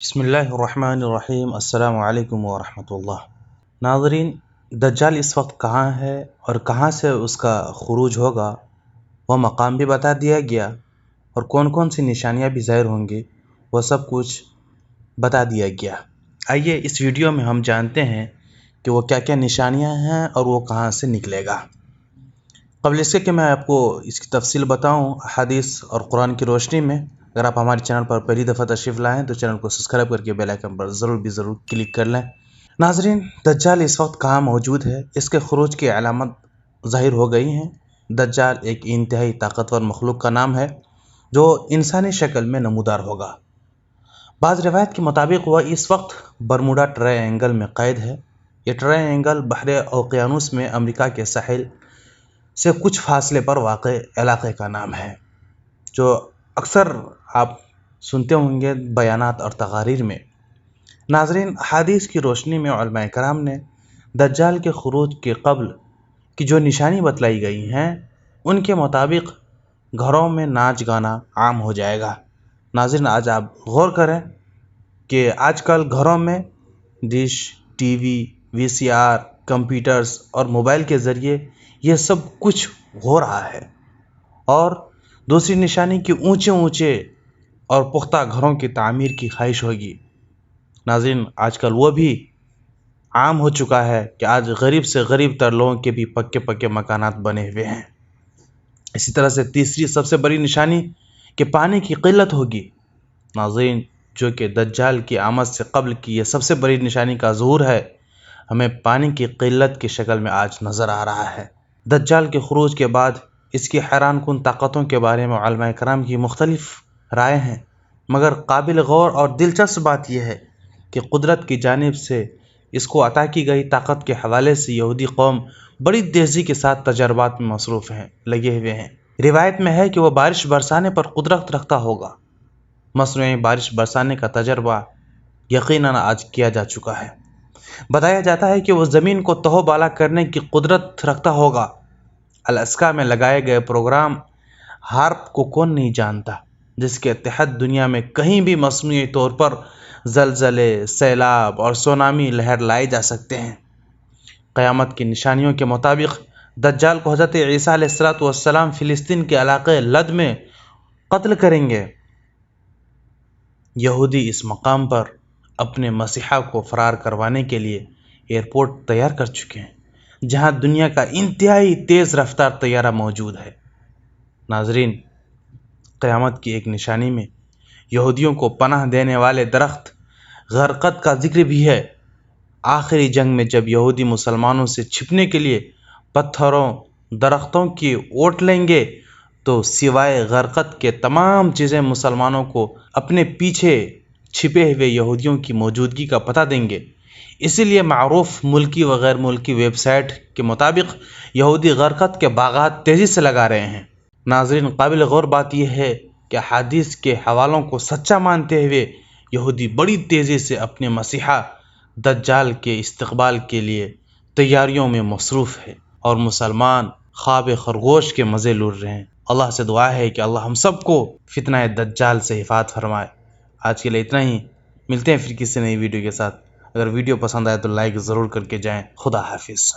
بسم اللہ الرحمن الرحیم۔ السلام علیکم ورحمۃ اللہ۔ ناظرین، دجال اس وقت کہاں ہے اور کہاں سے اس کا خروج ہوگا وہ مقام بھی بتا دیا گیا، اور کون کون سی نشانیاں بھی ظاہر ہوں گی وہ سب کچھ بتا دیا گیا۔ آئیے اس ویڈیو میں ہم جانتے ہیں کہ وہ کیا کیا نشانیاں ہیں اور وہ کہاں سے نکلے گا۔ قبل اس کے کہ میں آپ کو اس کی تفصیل بتاؤں حدیث اور قرآن کی روشنی میں، اگر آپ ہمارے چینل پر پہلی دفعہ تشریف لائیں تو چینل کو سبسکرائب کر کے بیل آئیکن پر ضرور کلک کر لیں۔ ناظرین، دجال اس وقت کہاں موجود ہے، اس کے خروج کی علامت ظاہر ہو گئی ہیں۔ دجال ایک انتہائی طاقتور مخلوق کا نام ہے جو انسانی شکل میں نمودار ہوگا۔ بعض روایت کے مطابق وہ اس وقت برموڈا ٹرائے اینگل میں قید ہے۔ یہ ٹرائے اینگل بحر اوقیانوس میں امریکہ کے ساحل سے کچھ فاصلے پر واقع علاقے کا نام ہے، جو اکثر آپ سنتے ہوں گے بیانات اور تقاریر میں۔ ناظرین، حدیث کی روشنی میں علماء کرام نے دجال کے خروج کے قبل کی جو نشانی بتلائی گئی ہیں ان کے مطابق گھروں میں ناچ گانا عام ہو جائے گا۔ ناظرین، آج آپ غور کریں کہ آج کل گھروں میں ڈش، ٹی وی، وی سی آر، کمپیوٹرز اور موبائل کے ذریعے یہ سب کچھ ہو رہا ہے۔ اور دوسری نشانی کہ اونچے اور پختہ گھروں کی تعمیر کی خواہش ہوگی۔ ناظرین، آج کل وہ بھی عام ہو چکا ہے کہ آج غریب سے غریب تر لوگوں کے بھی پکے مکانات بنے ہوئے ہیں۔ اسی طرح سے تیسری سب سے بڑی نشانی کہ پانی کی قلت ہوگی۔ ناظرین، جو کہ دجال کی آمد سے قبل کی یہ سب سے بڑی نشانی کا ظہور ہے، ہمیں پانی کی قلت کی شکل میں آج نظر آ رہا ہے۔ دجال کے خروج کے بعد اس کی حیران کن طاقتوں کے بارے میں علماء کرام کی مختلف رائے ہیں، مگر قابل غور اور دلچسپ بات یہ ہے کہ قدرت کی جانب سے اس کو عطا کی گئی طاقت کے حوالے سے یہودی قوم بڑی تیزی کے ساتھ تجربات میں مصروف ہیں، لگے ہوئے ہیں۔ روایت میں ہے کہ وہ بارش برسانے پر قدرت رکھتا ہوگا۔ مصنوعی بارش برسانے کا تجربہ یقیناً آج کیا جا چکا ہے۔ بتایا جاتا ہے کہ وہ زمین کو تہو بالا کرنے کی قدرت رکھتا ہوگا۔ الاسکا میں لگائے گئے پروگرام ہارپ کو کون نہیں جانتا، جس کے تحت دنیا میں کہیں بھی مصنوعی طور پر زلزلے، سیلاب اور سونامی لہر لائے جا سکتے ہیں۔ قیامت کی نشانیوں کے مطابق دجال کو حضرت عیسیٰ علیہ السلام فلسطین کے علاقے لد میں قتل کریں گے۔ یہودی اس مقام پر اپنے مسیحا کو فرار کروانے کے لیے ایئرپورٹ تیار کر چکے ہیں، جہاں دنیا کا انتہائی تیز رفتار طیارہ موجود ہے۔ ناظرین، قیامت کی ایک نشانی میں یہودیوں کو پناہ دینے والے درخت غرقد کا ذکر بھی ہے۔ آخری جنگ میں جب یہودی مسلمانوں سے چھپنے کے لیے پتھروں، درختوں کی اوٹ لیں گے تو سوائے غرقد کے تمام چیزیں مسلمانوں کو اپنے پیچھے چھپے ہوئے یہودیوں کی موجودگی کا پتہ دیں گے۔ اسی لیے معروف ملکی و غیر ملکی ویب سائٹ کے مطابق یہودی غرقد کے باغات تیزی سے لگا رہے ہیں۔ ناظرین، قابل غور بات یہ ہے کہ حدیث کے حوالوں کو سچا مانتے ہوئے یہودی بڑی تیزی سے اپنے مسیحا دجال کے استقبال کے لیے تیاریوں میں مصروف ہے، اور مسلمان خواب خرگوش کے مزے لوٹ رہے ہیں۔ اللہ سے دعا ہے کہ اللہ ہم سب کو فتنہ دجال سے حفاظت فرمائے۔ آج کے لیے اتنا ہی، ملتے ہیں پھر کسی نئی ویڈیو کے ساتھ۔ اگر ویڈیو پسند آئے تو لائک ضرور کر کے جائیں۔ خدا حافظ۔